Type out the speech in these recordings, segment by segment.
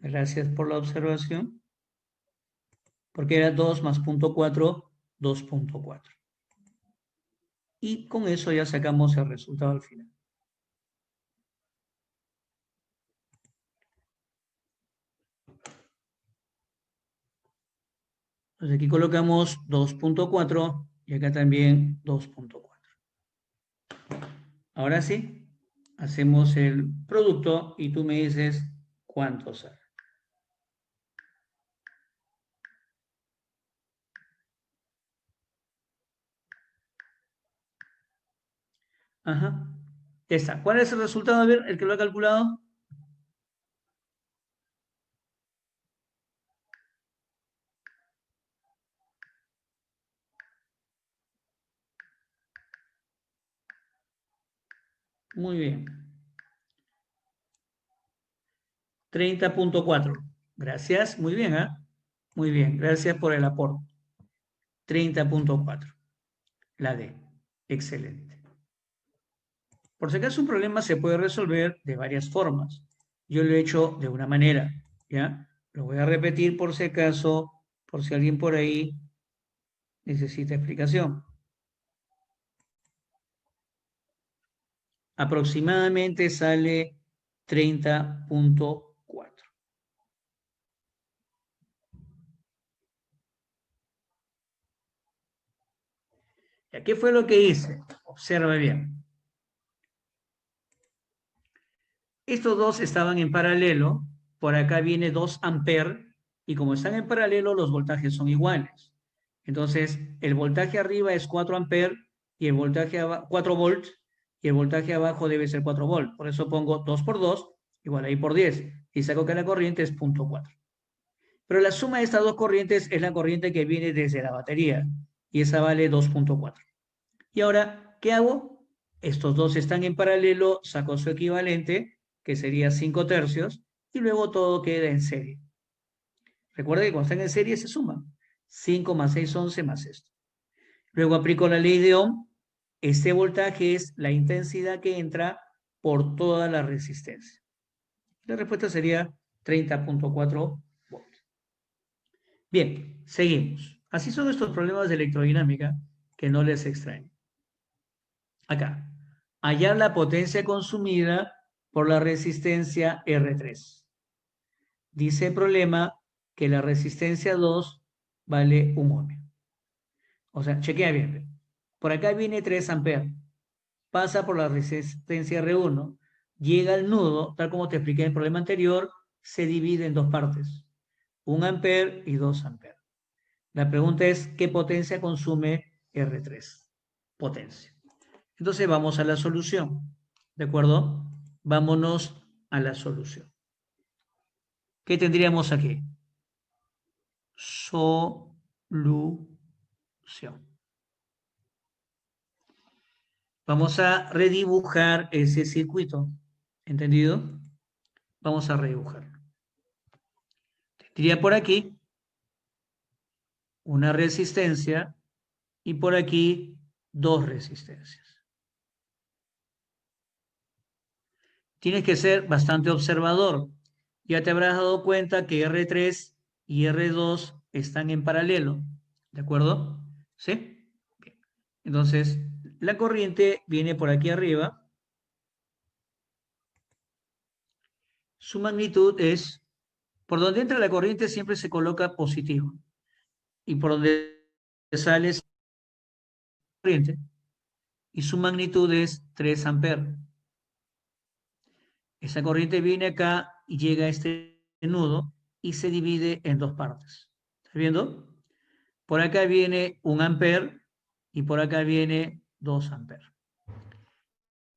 Gracias por la observación. Porque era 2 más 0.4, 2.4. Y con eso ya sacamos el resultado al final. Entonces aquí colocamos 2.4 y acá también 2.4. Ahora sí, hacemos el producto y tú me dices cuánto sale. Ajá. Ya está. ¿Cuál es el resultado? A ver, el que lo ha calculado. Muy bien. 30.4. Gracias. Muy bien, ¿ah? Muy bien. Gracias por el aporte. 30.4. La D. Excelente. Por si acaso un problema se puede resolver de varias formas. Yo lo he hecho de una manera, ¿ya? Lo voy a repetir por si acaso, por si alguien por ahí necesita explicación. Aproximadamente sale 30.4. ¿Ya qué fue lo que hice? Observa bien. Estos dos estaban en paralelo, por acá viene 2 amperes, y como están en paralelo, los voltajes son iguales. Entonces, el voltaje arriba es 4 amperes y el voltaje 4 volts, y el voltaje abajo debe ser 4 volts. Por eso pongo 2 por 2, igual ahí por 10, y saco que la corriente es 0.4. Pero la suma de estas dos corrientes es la corriente que viene desde la batería, y esa vale 2.4. Y ahora, ¿qué hago? Estos dos están en paralelo, saco su equivalente, que sería 5 tercios, y luego todo queda en serie. Recuerda que cuando están en serie se suman. 5 más 6, 11 más esto. Luego aplico la ley de Ohm. Este voltaje es la intensidad que entra por toda la resistencia. La respuesta sería 30.4 volts. Bien, seguimos. Así son estos problemas de electrodinámica que no les extraen. Acá, hallar la potencia consumida por la resistencia R3. Dice el problema que la resistencia 2 vale 1 ohm. O sea, chequea bien. Por acá viene 3 amperes. Pasa por la resistencia R1, llega al nudo, tal como te expliqué en el problema anterior, se divide en dos partes. 1 amper y 2 amperes. La pregunta es, ¿qué potencia consume R3? Potencia. Entonces vamos a la solución. ¿De acuerdo? Vámonos a la solución. ¿Qué tendríamos aquí? Solución. Vamos a redibujar ese circuito. ¿Entendido? Vamos a redibujarlo. Tendría por aquí una resistencia y por aquí dos resistencias. Tienes que ser bastante observador. Ya te habrás dado cuenta que R3 y R2 están en paralelo. ¿De acuerdo? ¿Sí? Bien. Entonces, la corriente viene por aquí arriba. Su magnitud es, por donde entra la corriente siempre se coloca positivo. Y por donde sale es corriente. Y su magnitud es 3 amperes. Esa corriente viene acá y llega a este nudo y se divide en dos partes. ¿Estás viendo? Por acá viene 1 amper y por acá viene 2 amperes.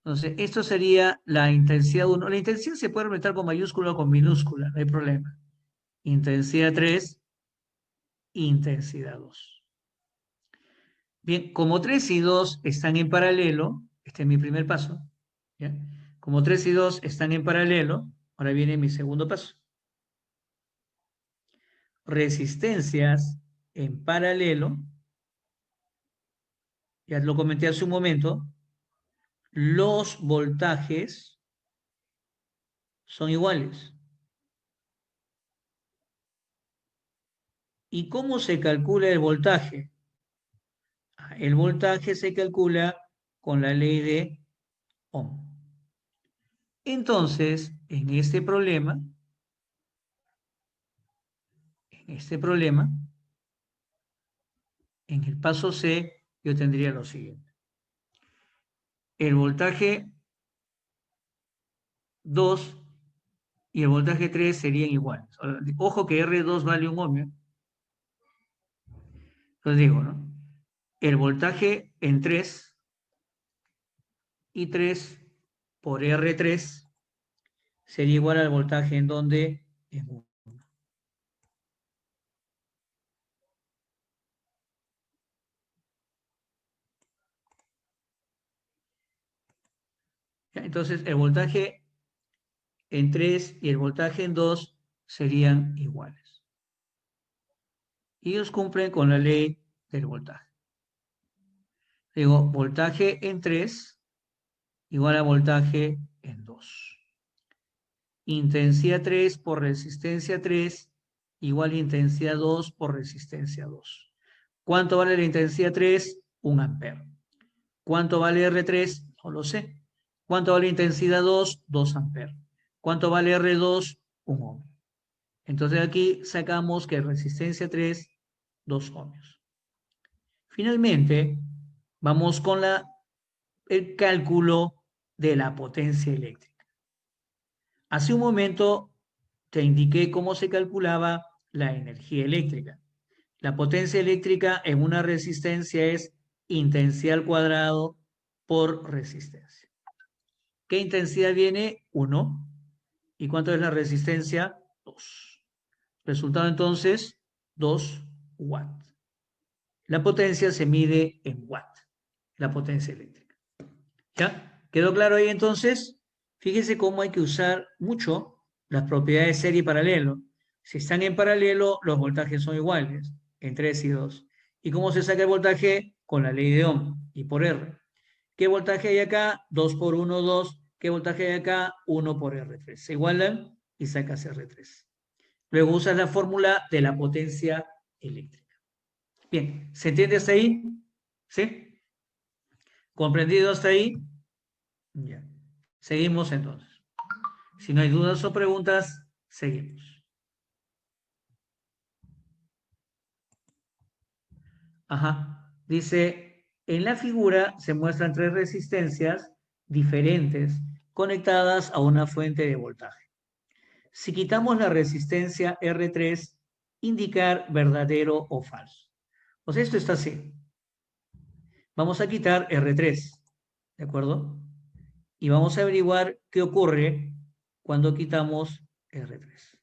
Entonces, esto sería la intensidad 1. La intensidad se puede representar con mayúscula o con minúscula, no hay problema. Intensidad 3, intensidad 2. Bien, como 3 y 2 están en paralelo, este es mi primer paso, ¿ya? Como 3 y 2 están en paralelo, ahora viene mi segundo paso. Resistencias en paralelo, ya lo comenté hace un momento, los voltajes son iguales. ¿Y cómo se calcula el voltaje? El voltaje se calcula con la ley de Ohm. Entonces, en el paso C, yo tendría lo siguiente. El voltaje 2 y el voltaje 3 serían iguales. Ojo que R2 vale un ohmio. Entonces digo, ¿no? El voltaje en 3 y 3 por R3 sería igual al voltaje en donde en 1. Entonces, el voltaje en 3 y el voltaje en 2 serían iguales. Y ellos cumplen con la ley del voltaje. Digo, voltaje en 3 igual a voltaje en 2. Intensidad 3 por resistencia 3 igual a intensidad 2 por resistencia 2. ¿Cuánto vale la intensidad 3? 1 amper. ¿Cuánto vale R3? No lo sé. ¿Cuánto vale intensidad 2? 2 amper. ¿Cuánto vale R2? 1 ohm. Entonces aquí sacamos que resistencia 3, 2 ohmios. Finalmente, vamos con el cálculo de la potencia eléctrica. Hace un momento te indiqué cómo se calculaba la energía eléctrica. La potencia eléctrica en una resistencia es intensidad al cuadrado por resistencia. ¿Qué intensidad viene? 1. ¿Y cuánto es la resistencia? 2. Resultado entonces, 2 watts. La potencia se mide en watt, la potencia eléctrica. ¿Ya? ¿Quedó claro ahí entonces? Fíjese cómo hay que usar mucho las propiedades de serie y paralelo. Si están en paralelo, los voltajes son iguales, en 3 y 2. ¿Y cómo se saca el voltaje? Con la ley de Ohm y por R. ¿Qué voltaje hay acá? 2 por 1, 2. ¿Qué voltaje hay acá? 1 por R3. Se igualan y sacas R3. Luego usas la fórmula de la potencia eléctrica. Bien, ¿se entiende hasta ahí? ¿Sí? ¿Comprendido hasta ahí? Ya. Seguimos entonces. Si no hay dudas o preguntas, seguimos. Ajá. Dice, en la figura se muestran 3 resistencias diferentes conectadas a una fuente de voltaje. Si quitamos la resistencia R3, indicar verdadero o falso. O sea, esto está así. Vamos a quitar R3, ¿de acuerdo? Y vamos a averiguar qué ocurre cuando quitamos R3.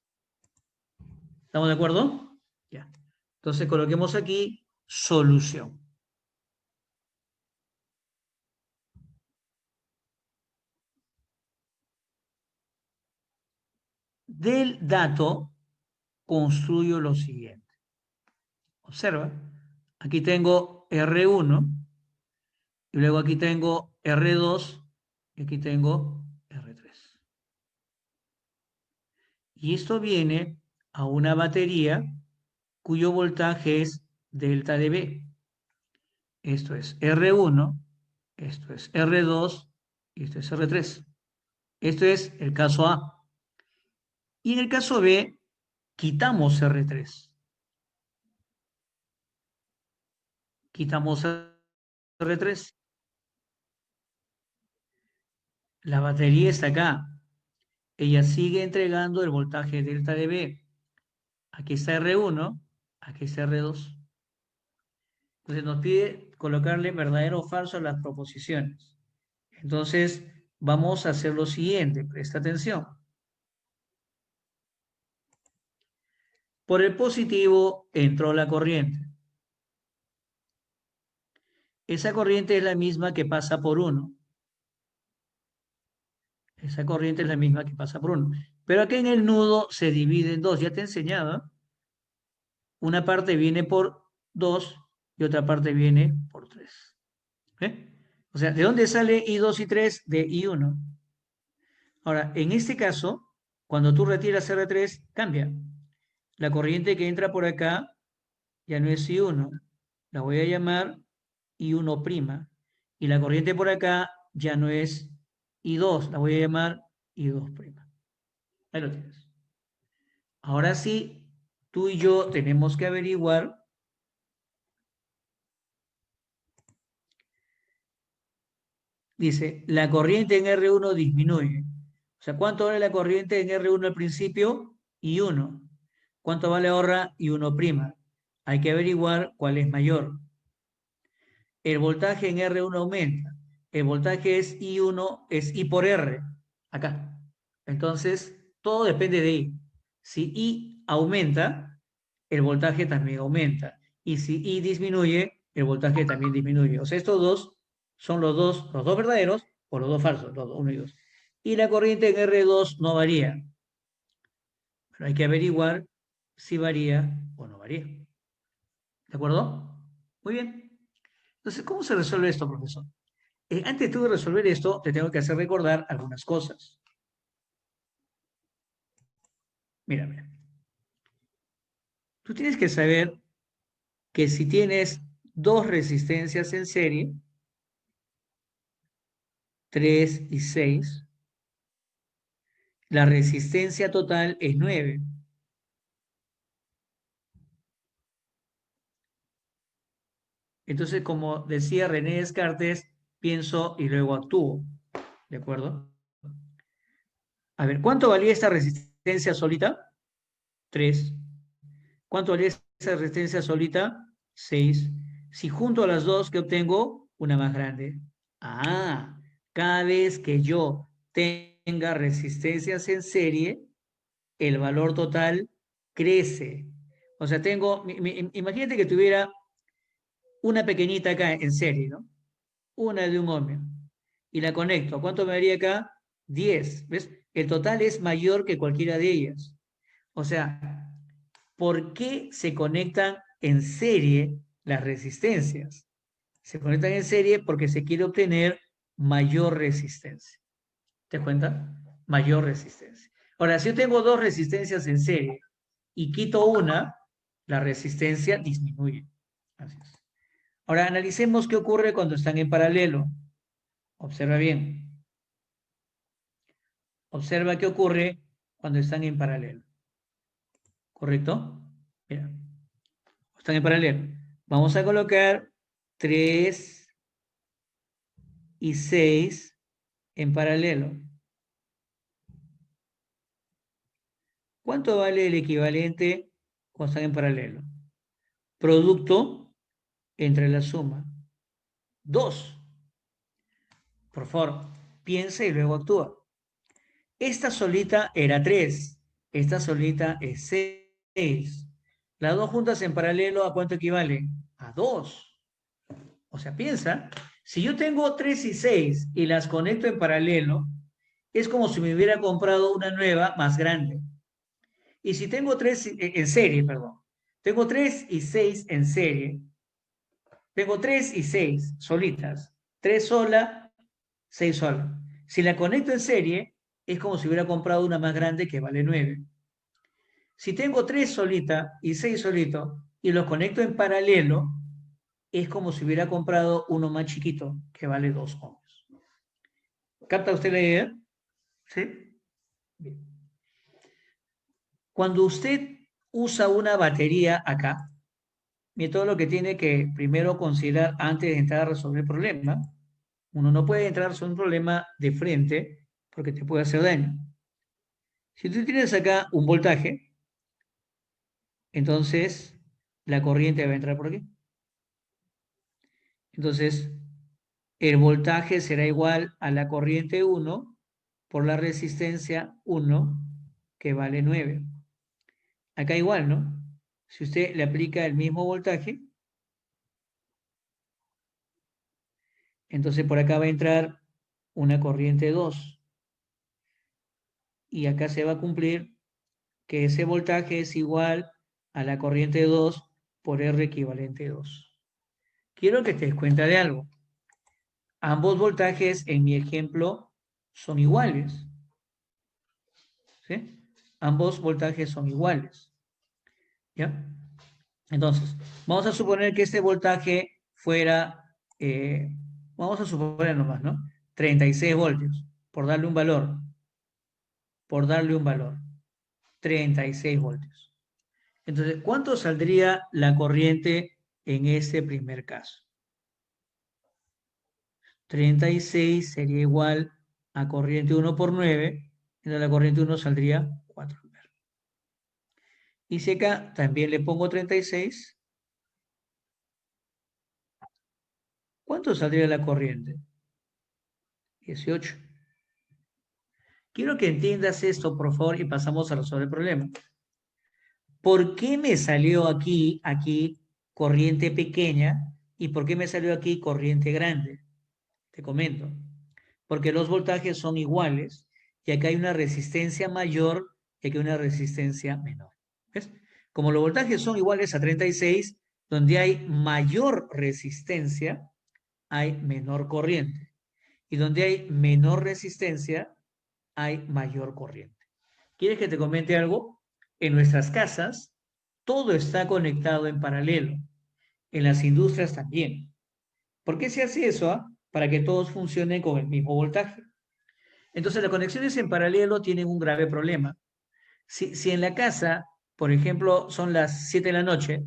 ¿Estamos de acuerdo? Ya. Entonces coloquemos aquí solución. Del dato construyo lo siguiente. Observa, aquí tengo R1 y luego aquí tengo R2 y aquí tengo R3. Y esto viene a una batería cuyo voltaje es delta de B. Esto es R1, esto es R2 y esto es R3. Esto es el caso A. Y en el caso B, quitamos R3. Quitamos R3. La batería está acá. Ella sigue entregando el voltaje delta de B. Aquí está R1, aquí está R2. Entonces nos pide colocarle verdadero o falso a las proposiciones. Entonces vamos a hacer lo siguiente, presta atención. Por el positivo entró la corriente. Esa corriente es la misma que pasa por 1. Esa corriente es la misma que pasa por 1. Pero aquí en el nudo se divide en dos. Ya te he enseñado, ¿eh? Una parte viene por 2 y otra parte viene por 3. ¿Eh? O sea, ¿de dónde sale I2 y 3? De I1. Ahora, en este caso, cuando tú retiras R3, cambia. La corriente que entra por acá ya no es I1, la voy a llamar I1'. Y la corriente por acá ya no es I2, la voy a llamar I2'. Ahí lo tienes. Ahora sí, tú y yo tenemos que averiguar dice, la corriente en R1 disminuye. O sea, ¿cuánto vale la corriente en R1 al principio? I1. ¿Cuánto vale ahora? I1'. Hay que averiguar cuál es mayor. El voltaje en R1 aumenta. El voltaje es I1, es I por R. Acá. Entonces, todo depende de I. Si I aumenta, el voltaje también aumenta. Y si I disminuye, el voltaje también disminuye. O sea, estos dos son los dos verdaderos o los dos falsos, los dos, uno y dos. Y la corriente en R2 no varía. Pero hay que averiguar si varía o no varía. ¿De acuerdo? Muy bien. Entonces, ¿cómo se resuelve esto, profesor? Antes de resolver esto, te tengo que hacer recordar algunas cosas. Mira, mira. Tú tienes que saber que si tienes dos resistencias en serie, 3 y 6, la resistencia total es 9. Entonces, como decía René Descartes, pienso y luego actúo. ¿De acuerdo? A ver, ¿cuánto valía esta resistencia solita? 3. ¿Cuánto valía esta resistencia solita? 6. Si junto a las dos, ¿qué obtengo? Una más grande. Ah, cada vez que yo tenga resistencias en serie, el valor total crece. O sea, imagínate que tuviera una pequeñita acá en serie, ¿no? Una de un ohmio. Y la conecto. ¿Cuánto me daría acá? 10. ¿Ves? El total es mayor que cualquiera de ellas. O sea, ¿por qué se conectan en serie las resistencias? Se conectan en serie porque se quiere obtener mayor resistencia. ¿Te das cuenta? Mayor resistencia. Ahora, si yo tengo dos resistencias en serie y quito una, la resistencia disminuye. Así es. Ahora, analicemos qué ocurre cuando están en paralelo. Observa bien. Observa qué ocurre cuando están en paralelo. ¿Correcto? Mira, están en paralelo. Vamos a colocar 3 y 6 en paralelo. ¿Cuánto vale el equivalente cuando están en paralelo? Producto entre la suma. 2. Por favor, piensa y luego actúa. Esta solita era 3. Esta solita es 6. Las dos juntas en paralelo, ¿a cuánto equivale? A 2. O sea, piensa, si yo tengo 3 y 6 y las conecto en paralelo, es como si me hubiera comprado una nueva más grande. Y si tengo 3 en serie, perdón, tengo 3 y 6 en serie, tengo 3 y 6 solitas, 3 sola, 6 sola. Si la conecto en serie, es como si hubiera comprado una más grande que vale 9. Si tengo 3 solita y 6 solito y los conecto en paralelo, es como si hubiera comprado uno más chiquito que vale 2 ohms. ¿Capta usted la idea? ¿Sí? Bien. Cuando usted usa una batería acá, y todo lo que tiene que primero considerar antes de entrar a resolver el problema, uno no puede entrar a resolver un problema de frente porque te puede hacer daño. Si tú tienes acá un voltaje, entonces la corriente va a entrar por aquí. Entonces, el voltaje será igual a la corriente 1 por la resistencia 1, que vale 9. Acá igual, ¿no? Si usted le aplica el mismo voltaje, entonces por acá va a entrar una corriente 2. Y acá se va a cumplir que ese voltaje es igual a la corriente 2 por R equivalente 2. Quiero que te des cuenta de algo. Ambos voltajes en mi ejemplo son iguales. ¿Sí? Ambos voltajes son iguales. ¿Ya? Entonces, vamos a suponer que este voltaje fuera, vamos a suponer nomás, ¿no? 36 voltios, por darle un valor, por darle un valor, 36 voltios. Entonces, ¿cuánto saldría la corriente en este primer caso? 36 sería igual a corriente 1 por 9, entonces la corriente 1 saldría 4 amperes. Y si acá también le pongo 36, ¿cuánto saldría la corriente? 18. Quiero que entiendas esto, por favor, y pasamos a resolver el problema. ¿Por qué me salió aquí corriente pequeña y por qué me salió aquí corriente grande? Te comento. Porque los voltajes son iguales y acá hay una resistencia mayor y aquí hay una resistencia menor. ¿Ves? Como los voltajes son iguales a 36, donde hay mayor resistencia, hay menor corriente. Y donde hay menor resistencia, hay mayor corriente. ¿Quieres que te comente algo? En nuestras casas, todo está conectado en paralelo. En las industrias también. ¿Por qué se hace eso? Para que todos funcionen con el mismo voltaje. Entonces, las conexiones en paralelo tienen un grave problema. Si en la casa, por ejemplo, son las 7 de la noche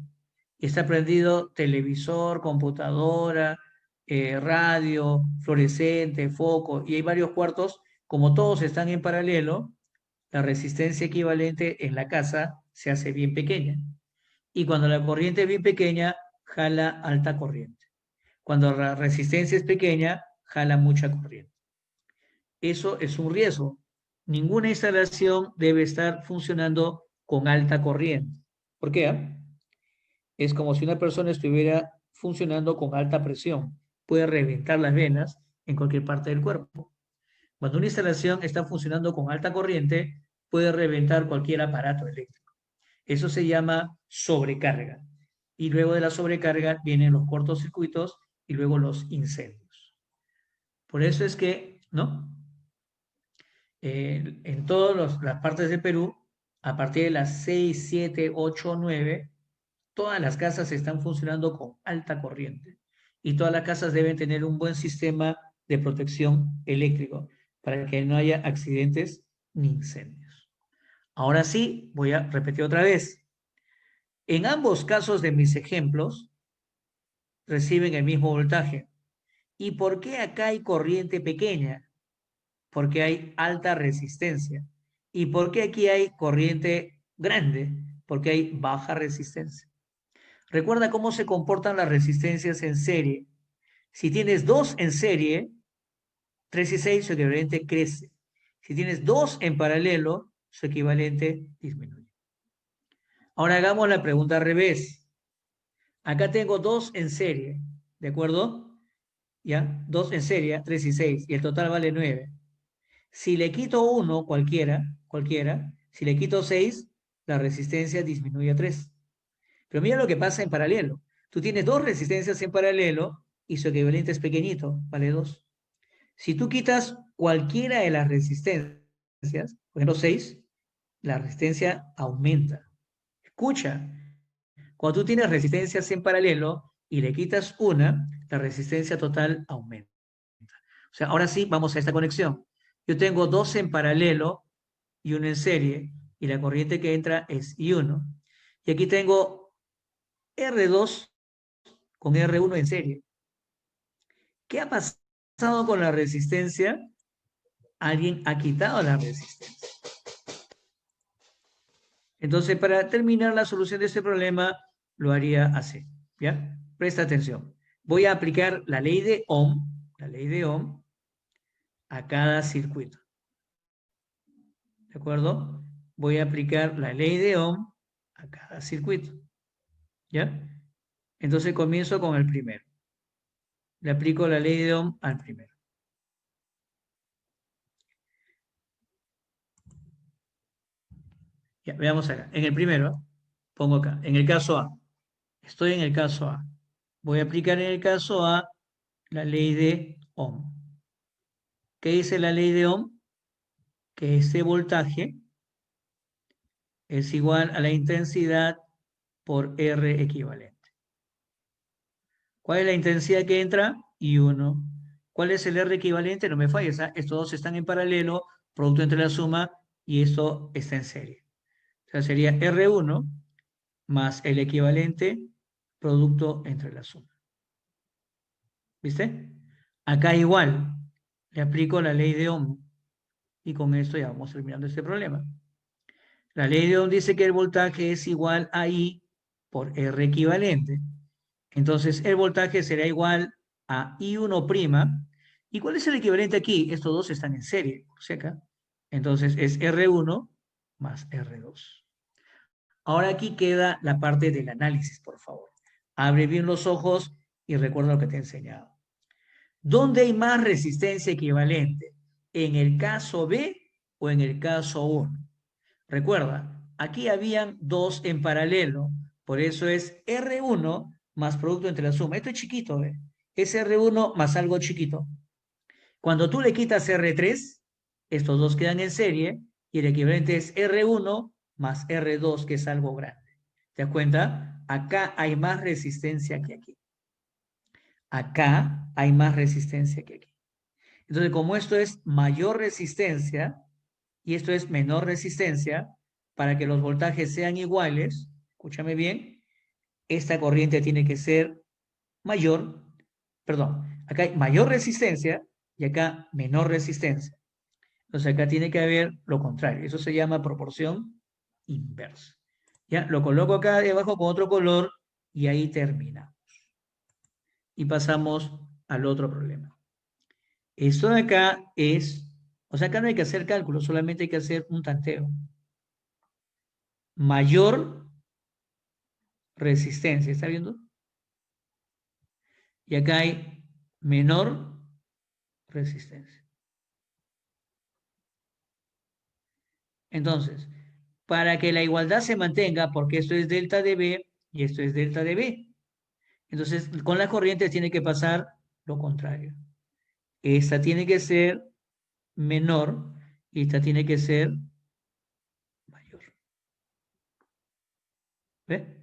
y está prendido televisor, computadora, radio, fluorescente, foco, y hay varios cuartos, como todos están en paralelo, la resistencia equivalente en la casa se hace bien pequeña. Y cuando la corriente es bien pequeña, jala alta corriente. Cuando la resistencia es pequeña, jala mucha corriente. Eso es un riesgo. Ninguna instalación debe estar funcionando con alta corriente. ¿Por qué? Es como si una persona estuviera funcionando con alta presión. Puede reventar las venas en cualquier parte del cuerpo. Cuando una instalación está funcionando con alta corriente, puede reventar cualquier aparato eléctrico. Eso se llama sobrecarga. Y luego de la sobrecarga vienen los cortocircuitos y luego los incendios. Por eso es que, ¿no? En todas las partes de Perú, a partir de las 6, 7, 8, 9, todas las casas están funcionando con alta corriente y todas las casas deben tener un buen sistema de protección eléctrico para que no haya accidentes ni incendios. Ahora sí, voy a repetir otra vez. En ambos casos de mis ejemplos reciben el mismo voltaje. ¿Y por qué acá hay corriente pequeña? Porque hay alta resistencia. ¿Y por qué aquí hay corriente grande? Porque hay baja resistencia. Recuerda cómo se comportan las resistencias en serie. Si tienes dos en serie, 3 y 6, su equivalente crece. Si tienes dos en paralelo, su equivalente disminuye. Ahora hagamos la pregunta al revés. Acá tengo dos en serie, ¿de acuerdo? ¿Ya? Dos en serie, 3 y 6, y el total vale 9. Si le quito uno, cualquiera, si le quito 6, la resistencia disminuye a 3. Pero mira lo que pasa en paralelo. Tú tienes dos resistencias en paralelo y su equivalente es pequeñito, vale 2. Si tú quitas cualquiera de las resistencias, por ejemplo 6, la resistencia aumenta. Escucha, cuando tú tienes resistencias en paralelo y le quitas una, la resistencia total aumenta. O sea, ahora sí, vamos a esta conexión. Yo tengo dos en paralelo y uno en serie, y la corriente que entra es I1. Y aquí tengo R2 con R1 en serie. ¿Qué ha pasado con la resistencia? Alguien ha quitado la resistencia. Entonces, para terminar la solución de este problema, lo haría así. ¿Ya? Presta atención. Voy a aplicar la ley de Ohm, a cada circuito. ¿De acuerdo? Voy a aplicar la ley de Ohm a cada circuito. ¿Ya? Entonces comienzo con el primero. Le aplico la ley de Ohm al primero. Ya, veamos acá. En el primero, pongo acá. En el caso A. Estoy en el caso A. Voy a aplicar en el caso A la ley de Ohm. ¿Qué dice la ley de Ohm? Que este voltaje es igual a la intensidad por R equivalente. ¿Cuál es la intensidad que entra? I1. ¿Cuál es el R equivalente? No me falles, ¿ah? Estos dos están en paralelo, producto entre la suma, y esto está en serie. O sea, sería R1 más el equivalente, producto entre la suma. ¿Viste? Acá igual, le aplico la ley de Ohm, y con esto ya vamos terminando este problema. La ley de Ohm dice que el voltaje es igual a I por R equivalente. Entonces, el voltaje será igual a I1'. ¿Y cuál es el equivalente aquí? Estos dos están en serie, por si acá. Entonces, es R1 más R2. Ahora aquí queda la parte del análisis, por favor. Abre bien los ojos y recuerda lo que te he enseñado. ¿Dónde hay más resistencia equivalente? ¿En el caso B o en el caso 1? Recuerda, aquí habían dos en paralelo, por eso es R1 más producto entre la suma. Esto es chiquito, ¿ve? Es R1 más algo chiquito. Cuando tú le quitas R3, estos dos quedan en serie y el equivalente es R1 más R2, que es algo grande. ¿Te das cuenta? Acá hay más resistencia que aquí. Acá hay más resistencia que aquí. Entonces, como esto es mayor resistencia y esto es menor resistencia, para que los voltajes sean iguales, escúchame bien, esta corriente tiene que ser mayor, perdón, acá hay mayor resistencia y acá menor resistencia. Entonces acá tiene que haber lo contrario. Eso se llama proporción inversa. Ya, lo coloco acá debajo con otro color y ahí terminamos. Y pasamos al otro problema. Esto de acá es, o sea, acá no hay que hacer cálculo, solamente hay que hacer un tanteo. Mayor resistencia, ¿está viendo? Y acá hay menor resistencia. Entonces, para que la igualdad se mantenga, porque esto es delta de B y esto es delta de B, entonces con las corrientes tiene que pasar lo contrario. Esta tiene que ser menor y esta tiene que ser mayor. ¿Ve?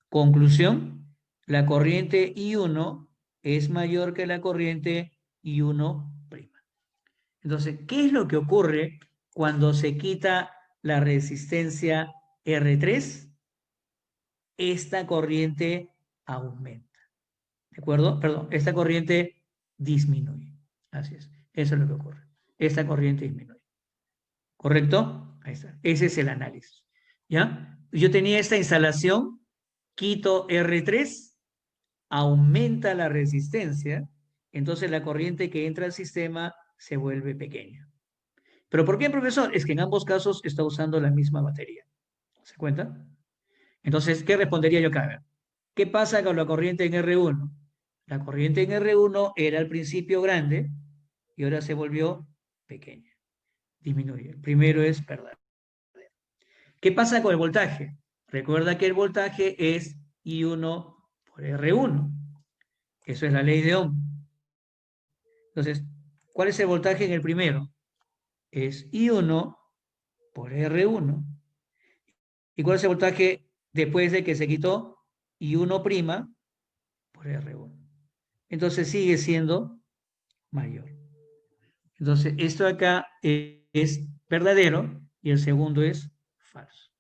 Conclusión, la corriente I1 es mayor que la corriente I1'. Entonces, ¿qué es lo que ocurre cuando se quita la resistencia R3? Esta corriente aumenta. ¿De acuerdo? Perdón, esta corriente disminuye. Así es. Eso es lo que ocurre. Esta corriente disminuye. ¿Correcto? Ahí está. Ese es el análisis. ¿Ya? Yo tenía esta instalación, quito R3, aumenta la resistencia, entonces la corriente que entra al sistema se vuelve pequeña. ¿Pero por qué, profesor? Es que en ambos casos está usando la misma batería. ¿Se cuenta? Entonces, ¿qué respondería yo acá? ¿Qué pasa con la corriente en R1? La corriente en R1 era al principio grande y ahora se volvió pequeña. Disminuye. El primero es verdadero. ¿Qué pasa con el voltaje? Recuerda que el voltaje es I1 por R1. Eso es la ley de Ohm. Entonces, ¿cuál es el voltaje en el primero? Es I1 por R1. ¿Y cuál es el voltaje después de que se quitó I1' por R1? Entonces sigue siendo mayor. Entonces, esto acá es verdadero y el segundo es falso.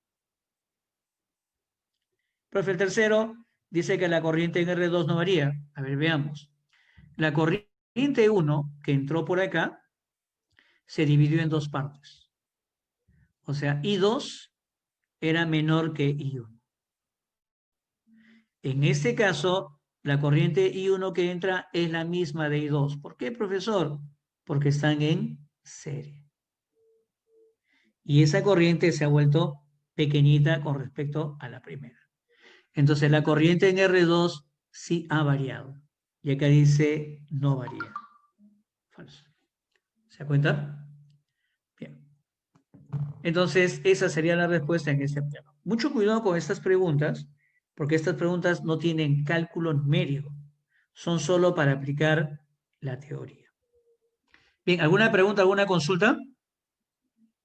Profe, el tercero dice que la corriente en R2 no varía. A ver, veamos. La corriente 1 que entró por acá se dividió en dos partes. O sea, I2 era menor que I1. En este caso, la corriente I1 que entra es la misma de I2. ¿Por qué, profesor? Porque están en serie. Y esa corriente se ha vuelto pequeñita con respecto a la primera. Entonces, la corriente en R2 sí ha variado. Y acá dice no varía. Falso. ¿Se da cuenta? Bien. Entonces, esa sería la respuesta en este tema. Mucho cuidado con estas preguntas, porque estas preguntas no tienen cálculo numérico. Son solo para aplicar la teoría. Bien, ¿alguna pregunta, alguna consulta?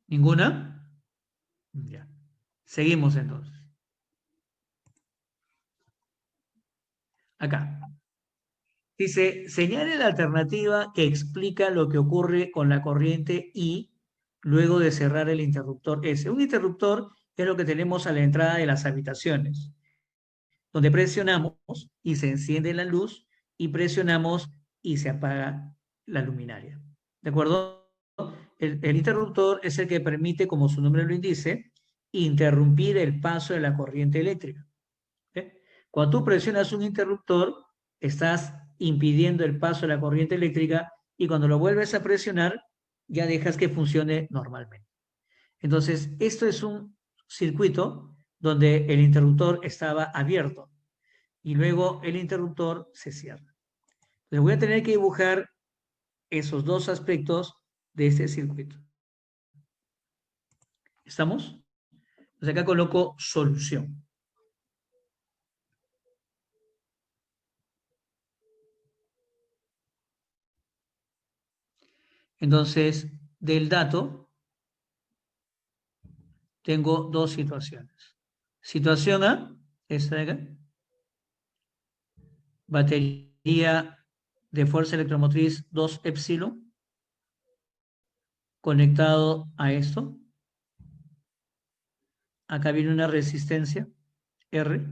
¿Ninguna? Ya. Seguimos entonces. Acá. Dice, señale la alternativa que explica lo que ocurre con la corriente I luego de cerrar el interruptor S. Un interruptor es lo que tenemos a la entrada de las habitaciones, donde presionamos y se enciende la luz y presionamos y se apaga la luminaria. ¿De acuerdo? El interruptor es el que permite, como su nombre lo indice, interrumpir el paso de la corriente eléctrica. ¿Ok? Cuando tú presionas un interruptor, estás impidiendo el paso de la corriente eléctrica y cuando lo vuelves a presionar, ya dejas que funcione normalmente. Entonces, esto es un circuito donde el interruptor estaba abierto y luego el interruptor se cierra. Entonces, voy a tener que dibujar esos dos aspectos de este circuito. ¿Estamos? Entonces, acá coloco solución. Entonces, del dato, tengo dos situaciones. Situación A, esta de acá, batería de fuerza electromotriz 2 epsilon conectado a esto. Acá viene una resistencia R.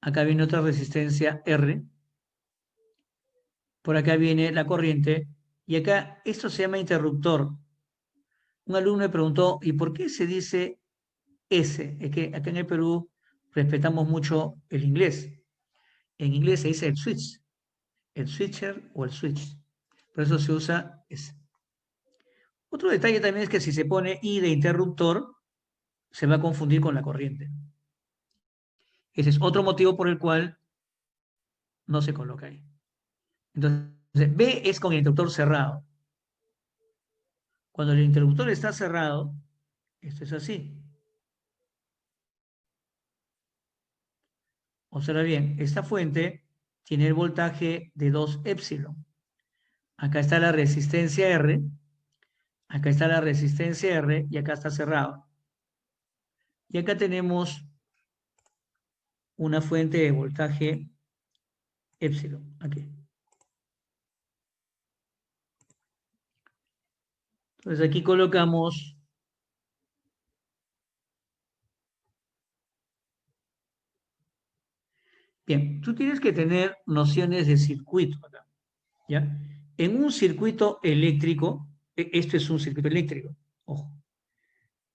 Acá viene otra resistencia R. Por acá viene la corriente. Y acá esto se llama interruptor. Un alumno me preguntó, ¿y por qué se dice S? Es que acá en el Perú respetamos mucho el inglés. En inglés se dice el switcher o el switch. Por eso se usa S. Otro detalle también es que si se pone I de interruptor, se va a confundir con la corriente. Ese es otro motivo por el cual no se coloca ahí. Entonces, B es con el interruptor cerrado. Cuando el interruptor está cerrado, esto es así. Observa bien, esta fuente tiene el voltaje de 2 epsilon. Acá está la resistencia R, acá está la resistencia R y acá está cerrado. Y acá tenemos una fuente de voltaje epsilon, aquí. Entonces aquí colocamos bien, tú tienes que tener nociones de circuito acá, ¿ya? En un circuito eléctrico, esto es un circuito eléctrico, ojo,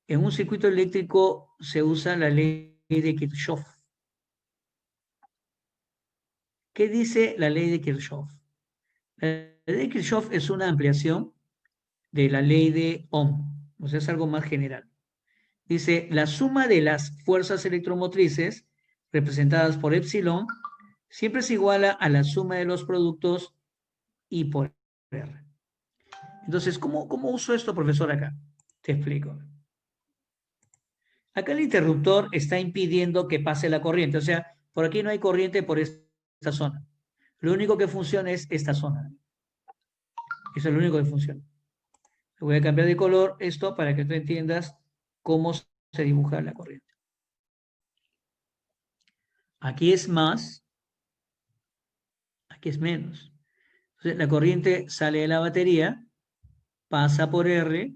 en un circuito eléctrico se usa la ley de Kirchhoff. ¿Qué dice la ley de Kirchhoff? La ley de Kirchhoff es una ampliación de la ley de Ohm, o sea, es algo más general. Dice, la suma de las fuerzas electromotrices representadas por epsilon siempre es igual a la suma de los productos I por R. Entonces, ¿cómo uso esto, profesor, acá? Te explico. Acá el interruptor está impidiendo que pase la corriente, o sea, por aquí no hay corriente por esta zona. Lo único que funciona es esta zona. Eso es lo único que funciona. Voy a cambiar de color esto para que tú entiendas cómo se dibuja la corriente. Aquí es más, aquí es menos. Entonces, la corriente sale de la batería, pasa por R,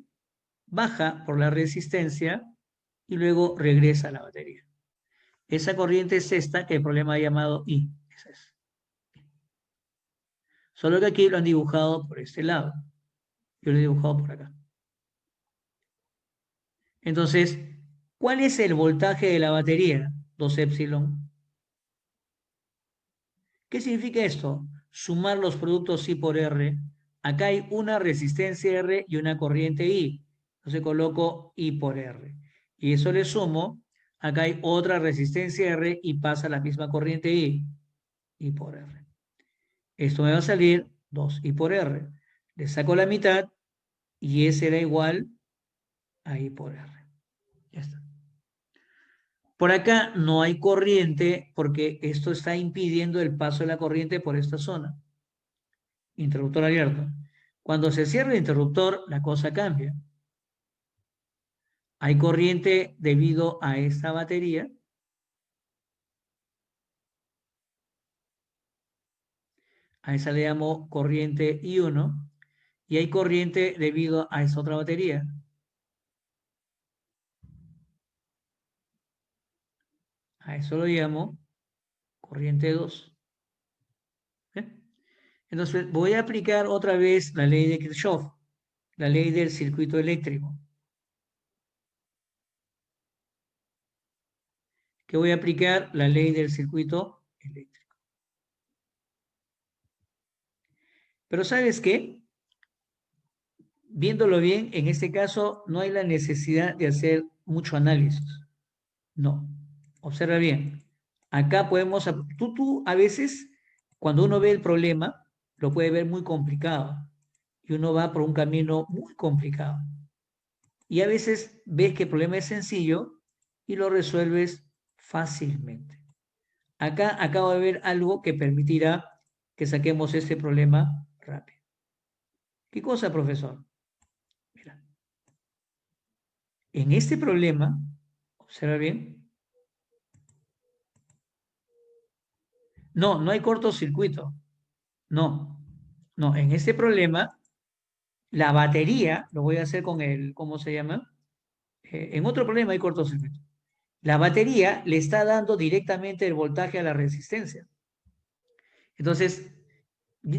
baja por la resistencia y luego regresa a la batería. Esa corriente es esta que el problema ha llamado I. Esa es. Solo que aquí lo han dibujado por este lado. Yo lo he dibujado por acá. Entonces, ¿cuál es el voltaje de la batería? 2 epsilon. ¿Qué significa esto? Sumar los productos I por R. Acá hay una resistencia R y una corriente I. Entonces coloco I por R. Y eso le sumo. Acá hay otra resistencia R y pasa la misma corriente I por R. Esto me va a salir 2I por R. Le saco la mitad y S era igual a I por R. Ya está. Por acá no hay corriente porque esto está impidiendo el paso de la corriente por esta zona. Interruptor abierto. Cuando se cierra el interruptor, la cosa cambia. Hay corriente debido a esta batería A esa le llamo corriente I1. Y hay corriente debido a esa otra batería. A eso lo llamo corriente 2. ¿Eh? Entonces voy a aplicar otra vez la ley de Kirchhoff, la ley del circuito eléctrico. Que voy a aplicar la ley del circuito eléctrico. Pero ¿sabes qué? Viéndolo bien, en este caso no hay la necesidad de hacer mucho análisis. No. Observa bien. Acá podemos, tú a veces, cuando uno ve el problema, lo puede ver muy complicado. Y uno va por un camino muy complicado. Y a veces ves que el problema es sencillo y lo resuelves fácilmente. Acá acabo de ver algo que permitirá que saquemos este problema rápido. ¿Qué cosa, profesor? Mira, en este problema, observa bien, no hay cortocircuito. No, no, en este problema, la batería, lo voy a hacer con el, ¿cómo se llama? En otro problema hay cortocircuito. La batería le está dando directamente el voltaje a la resistencia. Entonces,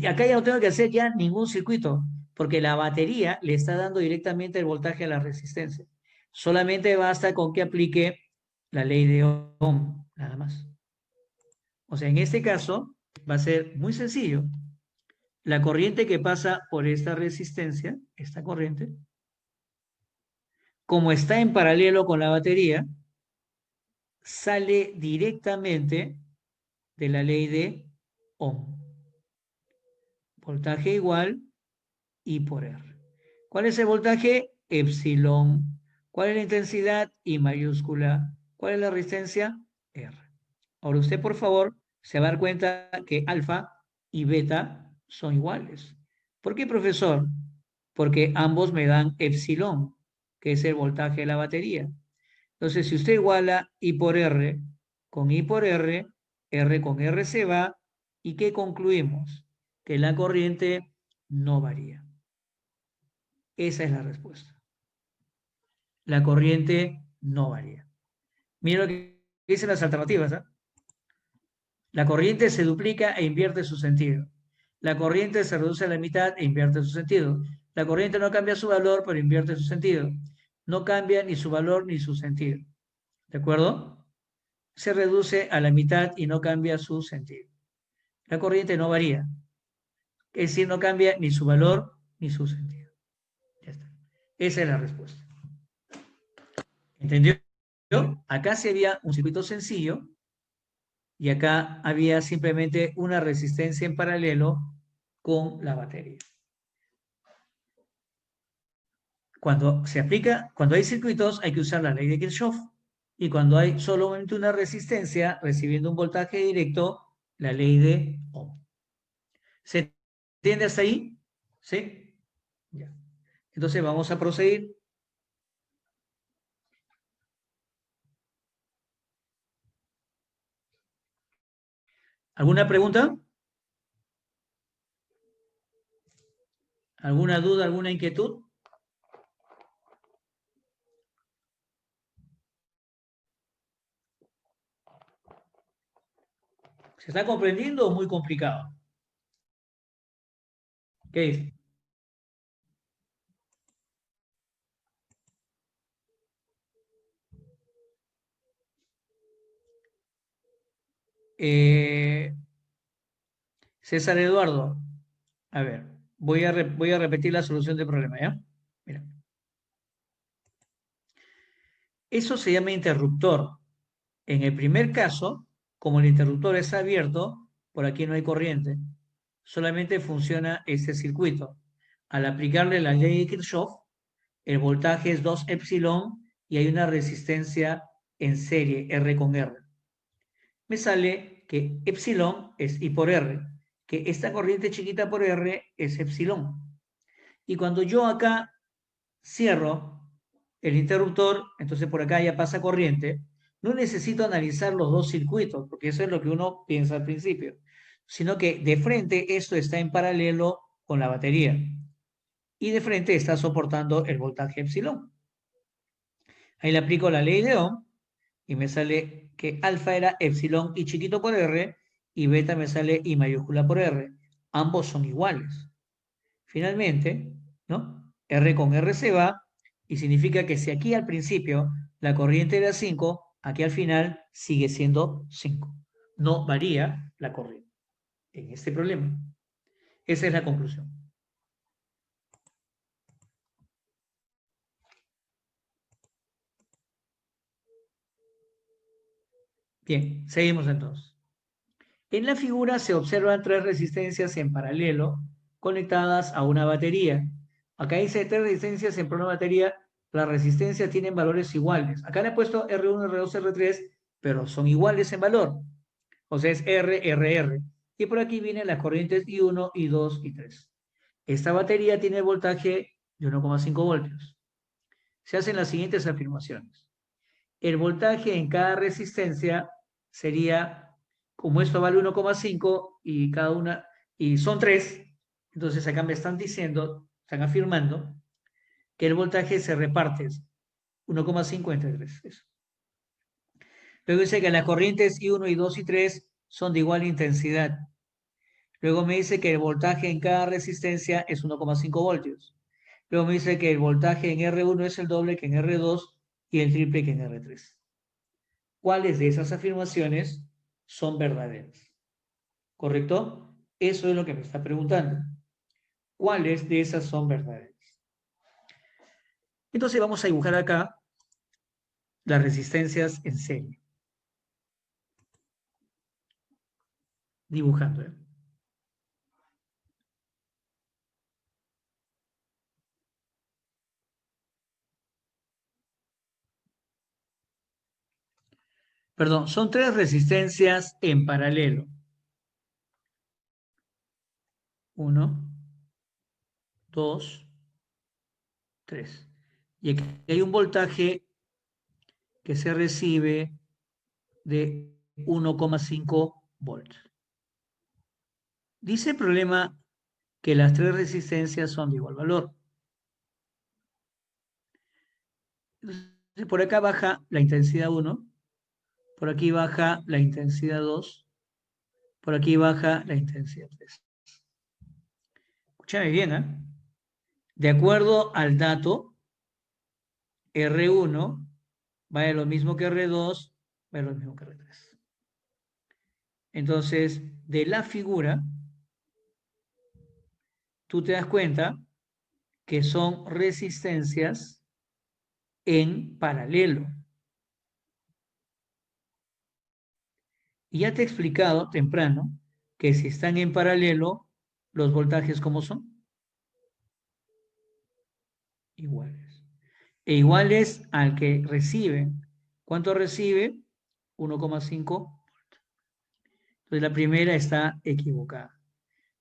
acá ya no tengo que hacer ya ningún circuito, porque la batería le está dando directamente el voltaje a la resistencia. Solamente basta con que aplique la ley de Ohm, nada más. O sea, en este caso va a ser muy sencillo. La corriente que pasa por esta resistencia, esta corriente, como está en paralelo con la batería, sale directamente de la ley de Ohm. Voltaje igual I por R. ¿Cuál es el voltaje? Epsilon. ¿Cuál es la intensidad? I mayúscula. ¿Cuál es la resistencia? R. Ahora usted, por favor, se va a dar cuenta que alfa y beta son iguales. ¿Por qué, profesor? Porque ambos me dan epsilon, que es el voltaje de la batería. Entonces, si usted iguala I por R con I por R, R con R se va, ¿y qué concluimos? Que la corriente no varía. Esa es la respuesta. La corriente no varía. Mira lo que dicen las alternativas. ¿Eh? La corriente se duplica e invierte su sentido. La corriente se reduce a la mitad e invierte su sentido. La corriente no cambia su valor, pero invierte su sentido. No cambia ni su valor ni su sentido. ¿De acuerdo? Se reduce a la mitad y no cambia su sentido. La corriente no varía. Es decir, no cambia ni su valor ni su sentido. Ya está. Esa es la respuesta. ¿Entendió? Acá se había un circuito sencillo y acá había simplemente una resistencia en paralelo con la batería. Cuando hay circuitos hay que usar la ley de Kirchhoff y cuando hay solamente una resistencia recibiendo un voltaje directo, la ley de Ohm. ¿Se entiende hasta ahí? ¿Sí? Ya. Entonces vamos a proseguir. ¿Alguna pregunta? ¿Alguna duda, alguna inquietud? ¿Se está comprendiendo o muy complicado? ¿Qué dice? Eh, César Eduardo, a ver, voy a repetir la solución del problema, ¿ya? Mira, eso se llama interruptor. En el primer caso, como el interruptor está abierto, por aquí no hay corriente, solamente funciona este circuito. Al aplicarle la ley de Kirchhoff, el voltaje es 2 epsilon y hay una resistencia en serie, R con R. Me sale que epsilon es I por R, que esta corriente chiquita por R es epsilon. Y cuando yo acá cierro el interruptor, entonces por acá ya pasa corriente, no necesito analizar los dos circuitos, porque eso es lo que uno piensa al principio. sino que de frente esto está en paralelo con la batería y de frente está soportando el voltaje epsilon. Ahí le aplico la ley de Ohm y me sale que alfa era epsilon y chiquito por R y beta me sale I mayúscula por R. Ambos son iguales. Finalmente, ¿no? R con R se va y significa que si aquí al principio la corriente era 5, aquí al final sigue siendo 5. No varía la corriente en este problema. Esa es la conclusión. Bien, seguimos entonces. En la figura se observan tres resistencias en paralelo conectadas a una batería. Acá dice tres resistencias en una batería. Las resistencias tienen valores iguales. Acá le he puesto R1, R2, R3, pero son iguales en valor. O sea, es R, R, R. Y por aquí vienen las corrientes I1, I2 y 3. Esta batería tiene voltaje de 1,5 voltios. Se hacen las siguientes afirmaciones. El voltaje en cada resistencia sería, como esto vale 1,5 y cada una, y son 3, entonces acá me están diciendo, están afirmando que el voltaje se reparte 1,5 entre 3. Eso. Luego dice que las corrientes I1, I2 y 3 son de igual intensidad. Luego me dice que el voltaje en cada resistencia es 1,5 voltios. Luego me dice que el voltaje en R1 es el doble que en R2 y el triple que en R3. ¿Cuáles de esas afirmaciones son verdaderas? ¿Correcto? Eso es lo que me está preguntando. ¿Cuáles de esas son verdaderas? Entonces vamos a dibujar acá las resistencias en serie. Dibujando. Perdón, son tres resistencias en paralelo. 1, 2, 3. Y aquí hay un voltaje que se recibe de 1,5 volts. Dice el problema que las tres resistencias son de igual valor. Entonces, por acá baja la intensidad 1, por aquí baja la intensidad 2, por aquí baja la intensidad 3. Escúchame bien, ¿eh? De acuerdo al dato, R1 vale lo mismo que R2, vale lo mismo que R3. Entonces, de la figura, tú te das cuenta que son resistencias en paralelo. Y ya te he explicado temprano que si están en paralelo, los voltajes, ¿cómo son? Iguales. E iguales al que recibe. ¿Cuánto recibe? 1,5. Entonces la primera está equivocada.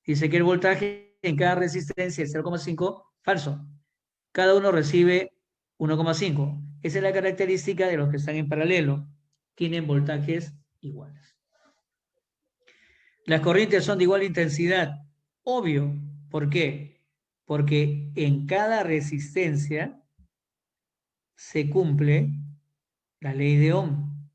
Dice que el voltaje en cada resistencia es 0,5. Falso. Cada uno recibe 1,5. Esa es la característica de los que están en paralelo. Tienen voltajes iguales. Las corrientes son de igual intensidad. Obvio. ¿Por qué? Porque en cada resistencia se cumple la ley de Ohm.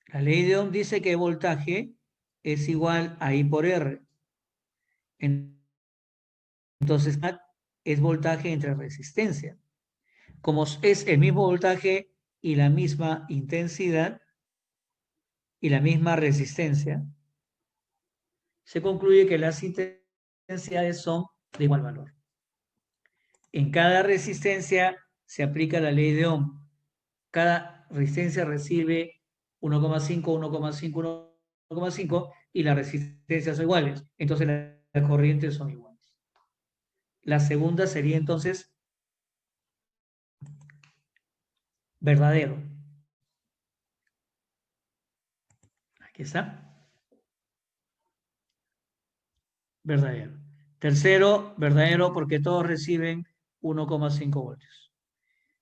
La ley de Ohm dice que voltaje es igual a I por R. Entonces, es voltaje entre resistencia. Como es el mismo voltaje y la misma intensidad y la misma resistencia, se concluye que las intensidades son de igual valor. En cada resistencia se aplica la ley de Ohm. Cada resistencia recibe 1,5, 1,5, 1,5 y las resistencias son iguales. Entonces las corrientes son iguales. La segunda sería entonces verdadero. Aquí está. Verdadero. Tercero, verdadero porque todos reciben 1,5 voltios.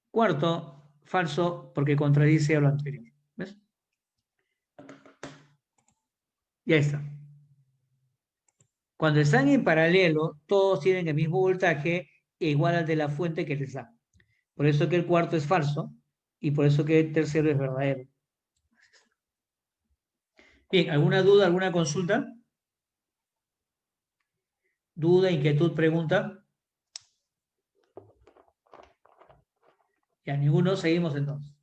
Cuarto, falso porque contradice a lo anterior. ¿Ves? Ya está. Cuando están en paralelo, todos tienen el mismo voltaje e igual al de la fuente que les da. Por eso que el cuarto es falso y por eso que el tercero es verdadero. Bien, ¿alguna duda, alguna consulta? ¿Duda, inquietud, pregunta? Ya ninguno, seguimos entonces.